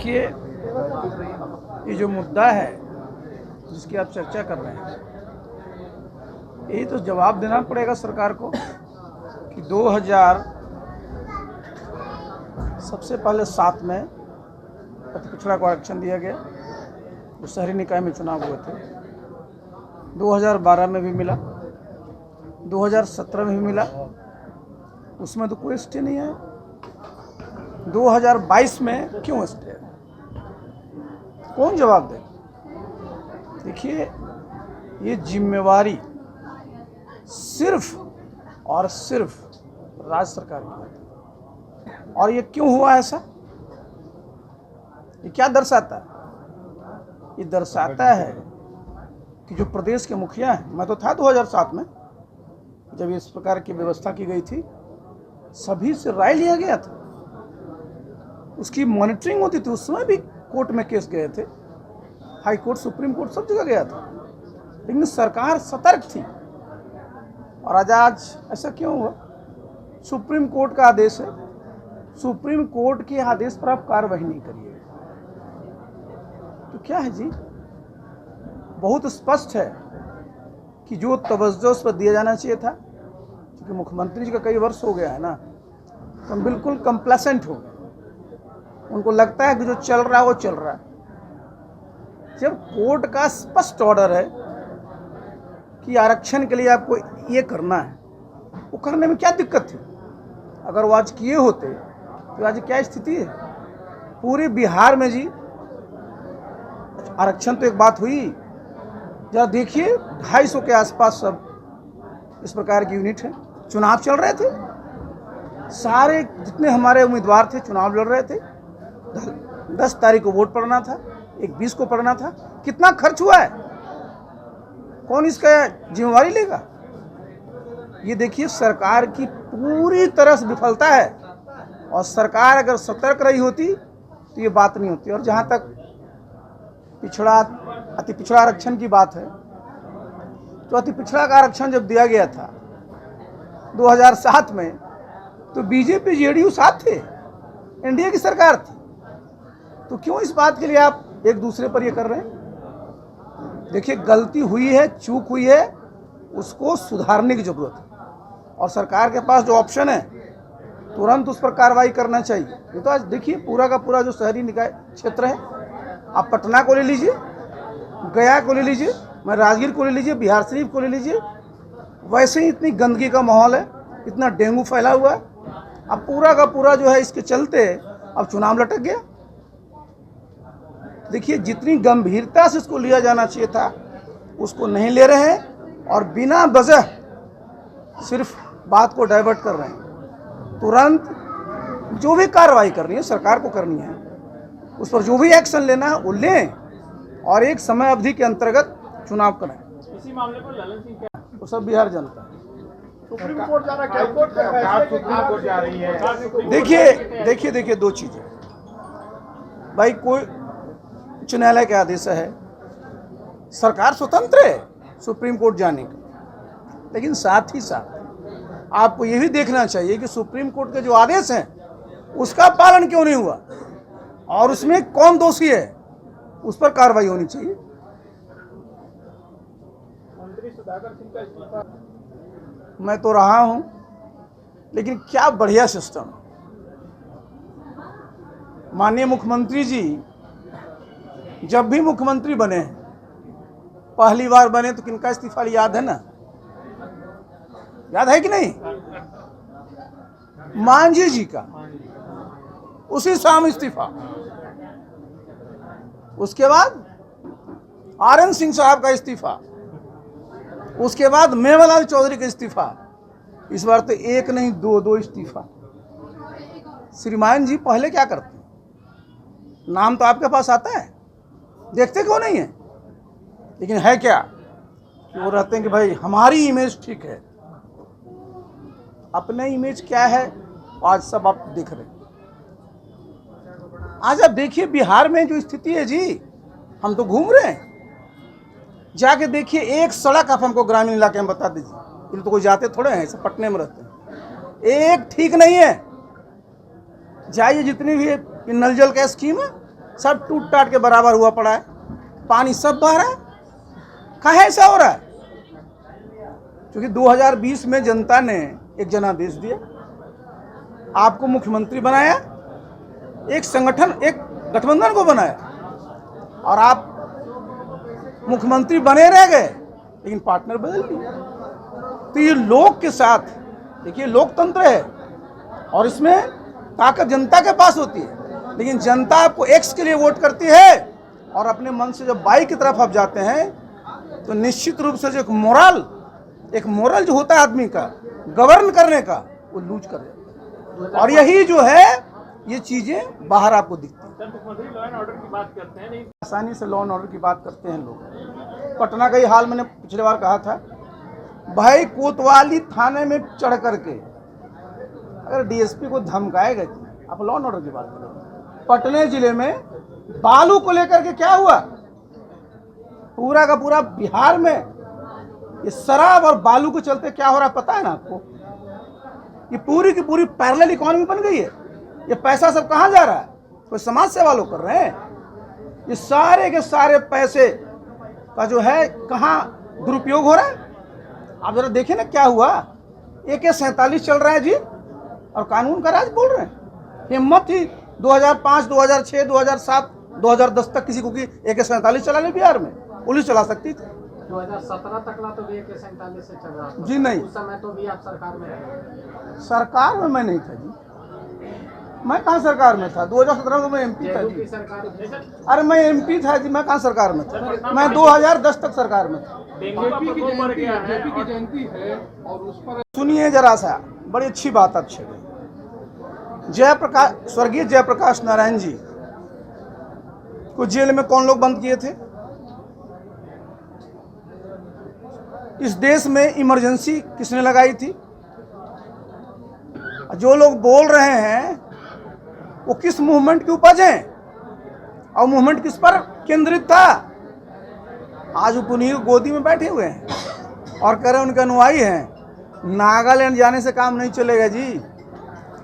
देखिए, ये जो मुद्दा है जिसकी आप चर्चा कर रहे हैं, यही तो जवाब देना पड़ेगा सरकार को कि 2000 सबसे पहले 7 में अति पिछड़ा को आरक्षण दिया गया, जो शहरी निकाय में चुनाव हुए थे। 2012 में भी मिला, 2017 में भी मिला, उसमें तो कोई स्टे नहीं है। 2022 में क्यों स्टे है? कौन जवाब दे? देखिए, ये जिम्मेवारी सिर्फ और सिर्फ राज्य सरकार की है। और ये क्यों हुआ ऐसा? ये क्या दर्शाता है? ये दर्शाता है कि जो प्रदेश के मुखिया हैं, मैं तो था 2007 में जब इस प्रकार की व्यवस्था की गई थी, सभी से राय लिया गया था, उसकी मॉनिटरिंग होती थी। उस समय भी कोर्ट में केस गए थे, हाई कोर्ट, सुप्रीम कोर्ट, सब जगह गया था, लेकिन सरकार सतर्क थी। और आज ऐसा क्यों हुआ? सुप्रीम कोर्ट का आदेश है, सुप्रीम कोर्ट के आदेश पर आप कार्रवाई नहीं करिए तो क्या है जी? बहुत स्पष्ट है कि जो तवज्जो उस पर दिया जाना चाहिए था, क्योंकि मुख्यमंत्री जी का कई वर्ष हो गया है ना, तो हम बिल्कुल कंप्लेसेंट हो गए। उनको लगता है कि जो चल रहा है वो चल रहा है। जब कोर्ट का स्पष्ट ऑर्डर है कि आरक्षण के लिए आपको ये करना है, वो करने में क्या दिक्कत थी? अगर वो आज किए होते तो आज क्या स्थिति है पूरे बिहार में जी? आरक्षण तो एक बात हुई, जरा देखिए 250 के आसपास सब इस प्रकार की यूनिट है। चुनाव चल रहे थे, सारे जितने हमारे उम्मीदवार थे चुनाव लड़ रहे थे। 10 तारीख को वोट पड़ना था, एक 20 को पड़ना था। कितना खर्च हुआ है? कौन इसका जिम्मेवारी लेगा? ये देखिए, सरकार की पूरी तरह से विफलता है। और सरकार अगर सतर्क रही होती तो ये बात नहीं होती। और जहाँ तक अति पिछड़ा आरक्षण की बात है, तो अति पिछड़ा का आरक्षण जब दिया गया था 2007 में, तो बीजेपी जेडीयू साथ थे, एनडीए की सरकार थी। तो क्यों इस बात के लिए आप एक दूसरे पर ये कर रहे हैं? देखिए, गलती हुई है, चूक हुई है, उसको सुधारने की जरूरत है। और सरकार के पास जो ऑप्शन है, तुरंत उस पर कार्रवाई करना चाहिए। ये तो आज देखिए, पूरा का पूरा जो शहरी निकाय क्षेत्र है, आप पटना को ले लीजिए, गया को ले लीजिए, मैं राजगीर को ले लीजिए, बिहार शरीफ को ले लीजिए, वैसे ही इतनी गंदगी का माहौल है, इतना डेंगू फैला हुआ है। अब पूरा का पूरा जो है, इसके चलते अब चुनाव लटक गया। देखिए, जितनी गंभीरता से इसको लिया जाना चाहिए था, उसको नहीं ले रहे हैं और बिना वजह सिर्फ बात को डाइवर्ट कर रहे हैं। तुरंत जो भी कार्रवाई करनी है सरकार को करनी है, उस पर जो भी एक्शन लेना है वो लें और एक समय अवधि के अंतर्गत चुनाव करें। इसी मामले पर ललन सिंह क्या, वो सब बिहार जनता सुप्रीम कोर्ट जा रहा है, क्या सुप्रीम कोर्ट जा रही है? देखिए दो चीजें भाई, कोई उच्च न्यायालय के आदेश है, सरकार स्वतंत्र है सुप्रीम कोर्ट जाने का, लेकिन साथ ही साथ आपको ये भी देखना चाहिए कि सुप्रीम कोर्ट के जो आदेश हैं उसका पालन क्यों नहीं हुआ और उसमें कौन दोषी है, उस पर कार्रवाई होनी चाहिए। मंत्री सुधाकर सिंह का इस्तीफा, मैं तो रहा हूं, लेकिन क्या बढ़िया सिस्टम। माननीय मुख्यमंत्री जी जब भी मुख्यमंत्री बने, पहली बार बने तो किनका इस्तीफा याद है ना? याद है कि नहीं? मांझी जी का, उसी शाम इस्तीफा। उसके बाद आरएन सिंह साहब का इस्तीफा, उसके बाद मेवालाल चौधरी का इस्तीफा। इस बार तो एक नहीं दो इस्तीफा। श्रीमान जी पहले क्या करते? नाम तो आपके पास आता है, देखते क्यों नहीं है? लेकिन है क्या कि वो रहते हैं कि भाई हमारी इमेज ठीक है। अपने इमेज क्या है आज सब आप देख रहे हैं। आज आप देखिए बिहार में जो स्थिति है जी, हम तो घूम रहे हैं, जाके देखिए एक सड़क आप हमको ग्रामीण इलाके में बता दीजिए। ये तो कोई जाते थोड़े हैं, सब पटने में रहते हैं, एक ठीक नहीं है। जाइए जितनी भी नल जल का स्कीम है सब टूट टाट के बराबर हुआ पड़ा है, पानी सब बह रहा है। काहे ऐसा हो रहा है? क्योंकि 2020 में जनता ने एक जनादेश दिया, आपको मुख्यमंत्री बनाया, एक संगठन, एक गठबंधन को बनाया, और आप मुख्यमंत्री बने रह गए, लेकिन पार्टनर बदल दिए। तो ये लोग के साथ, देखिए लोकतंत्र है और इसमें ताकत जनता के पास होती है, लेकिन जनता आपको एक्स के लिए वोट करती है और अपने मन से जब वाई की तरफ आप जाते हैं तो निश्चित रूप से जो एक मोरल जो होता है आदमी का गवर्न करने का, वो लूज कर जाता है। और यही जो है ये चीजें बाहर आपको दिखती है। लॉ एंड ऑर्डर की बात करते हैं, नहीं आसानी से लॉ एंड ऑर्डर की बात करते हैं लोग। पटना का ही हाल मैंने पिछले बार कहा था, भाई कोतवाली थाने में चढ़ करके अगर डीएसपी को धमकाएगा, आप लॉ एंड ऑर्डर की बात करें। पटना जिले में बालू को लेकर के क्या हुआ, पूरा का पूरा बिहार में ये शराब और बालू के चलते क्या हो रहा है पता है ना आपको? ये पूरी की पूरी पैरेलल इकोनॉमी बन गई है। ये पैसा सब कहाँ जा रहा है? कोई समाज सेवा लोग कर रहे हैं। ये सारे के सारे पैसे का जो है कहाँ दुरुपयोग हो रहा है? आप जरा देखिए ना क्या हुआ। AK-47 चल रहा है जी, और कानून का राज बोल रहे हैं। हिम्मत थी 2005, 2006, 2007, 2010 तक किसी को कि AK-47 चला ले बिहार में, पुलिस चला सकती थी। 2017 तक तो भी AK-47 से चल रहा था जी नहीं, उस समय तो भी आप सरकार में रहे। सरकार में मैं नहीं था जी, मैं कहाँ सरकार में था? 2017 में मैं MP था जी। अरे मैं MP था जी, मैं कहाँ सरकार में था? मैं 2010 तक सरकार में था। जेपी की जयंती है और उस पर सुनिए जरा सा, बड़ी अच्छी बात आप छेड़े। स्वर्गीय जयप्रकाश नारायण जी को जेल में कौन लोग बंद किए थे? इस देश में इमरजेंसी किसने लगाई थी? जो लोग बोल रहे हैं वो किस मूवमेंट की उपज हैं और मूवमेंट किस पर केंद्रित था? आज उपनीत गोदी में बैठे हुए हैं और कह रहे हैं उनके अनुयायी हैं। नागालैंड जाने से काम नहीं चलेगा जी।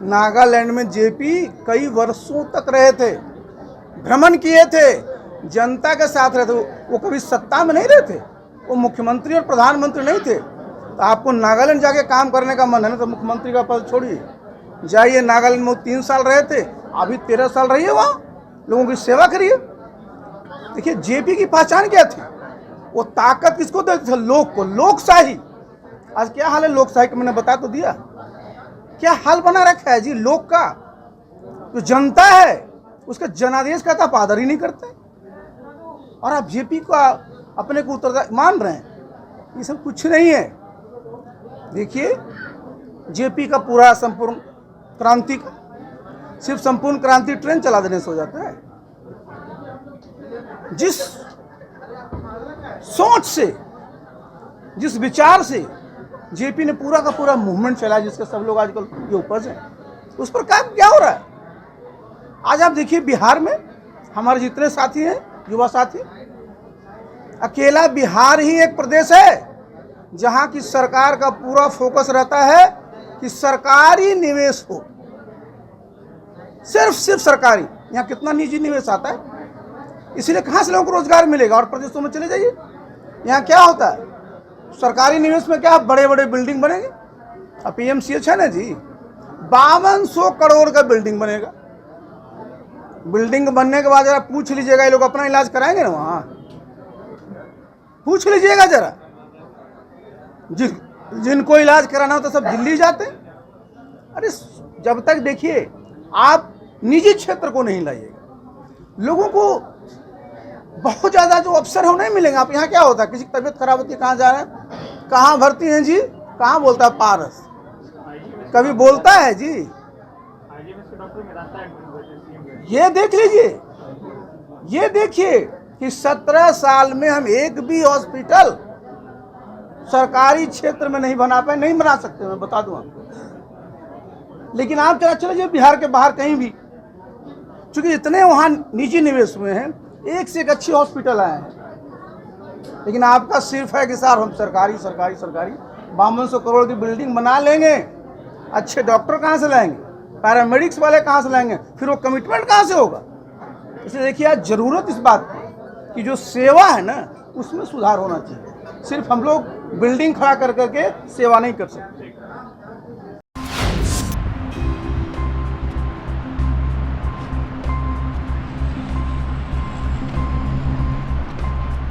नागालैंड में जेपी कई वर्षों तक रहे थे, भ्रमण किए थे, जनता के साथ रहे थे। वो कभी सत्ता में नहीं रहे थे, वो मुख्यमंत्री और प्रधानमंत्री नहीं थे। तो आपको नागालैंड जाके काम करने का मन है ना, तो मुख्यमंत्री का पद छोड़िए, जाइए नागालैंड में। 3 साल रहे थे, अभी 13 साल रहिए वहाँ, लोगों की सेवा करिए। देखिए जेपी की पहचान क्या थी? वो ताकत किसको देते थे? लोग को, लोकशाही। आज क्या हाल है लोकशाही का? मैंने बता तो दिया क्या हाल बना रखा है जी लोग का। जो जनता है उसका जनादेश का तो आदर ही नहीं करते, और आप जेपी का अपने को उत्तरदायी मान रहे हैं। ये सब कुछ नहीं है। देखिए जेपी का पूरा संपूर्ण क्रांति का सिर्फ संपूर्ण क्रांति ट्रेन चला देने से हो जाता है। जिस सोच से, जिस विचार से जेपी ने पूरा का पूरा मूवमेंट चलाया, जिसके सब लोग आजकल ये उपज है, उस पर काम क्या हो रहा है? आज आप देखिए बिहार में हमारे जितने साथी हैं, युवा साथी, अकेला बिहार ही एक प्रदेश है जहां की सरकार का पूरा फोकस रहता है कि सरकारी निवेश हो, सिर्फ सरकारी। यहाँ कितना निजी निवेश आता है, इसलिए कहाँ से लोगों को रोजगार मिलेगा? और प्रदेशों में चले जाइए, यहाँ क्या होता है? सरकारी निवेश में क्या बड़े बड़े बिल्डिंग बनेंगे। अब PMCH है ना जी, 5200 करोड़ का बिल्डिंग बनेगा। बिल्डिंग बनने के बाद जरा पूछ लीजिएगा, ये लोग अपना इलाज कराएंगे ना वहाँ? पूछ लीजिएगा जरा, जिनको इलाज कराना हो तो सब दिल्ली जाते। अरे जब तक देखिए आप निजी क्षेत्र को नहीं लाइएगा, लोगों को बहुत ज़्यादा जो अवसर है नहीं मिलेंगे। आप यहाँ क्या होता है, किसी की तबीयत खराब होती है, कहाँ जा रहे हैं, कहाँ भर्ती हैं जी, कहाँ बोलता है पारस, कभी बोलता है जी? ये देख लीजिए, ये देखिए कि 17 साल में हम एक भी हॉस्पिटल सरकारी क्षेत्र में नहीं बना पाए, नहीं बना सकते, मैं बता दूं आपको। लेकिन आप चले जाइए बिहार के बाहर कहीं भी, क्योंकि इतने वहाँ निजी निवेश हुए हैं, एक से एक अच्छी हॉस्पिटल आए हैं। लेकिन आपका सिर्फ है कि साहब हम सरकारी 5200 करोड़ की बिल्डिंग बना लेंगे, अच्छे डॉक्टर कहाँ से लाएंगे, पैरामेडिक्स वाले कहाँ से लाएंगे, फिर वो कमिटमेंट कहाँ से होगा? इसलिए देखिए आज जरूरत इस बात की कि जो सेवा है ना उसमें सुधार होना चाहिए। सिर्फ हम लोग बिल्डिंग खड़ा कर करके सेवा नहीं कर सकते।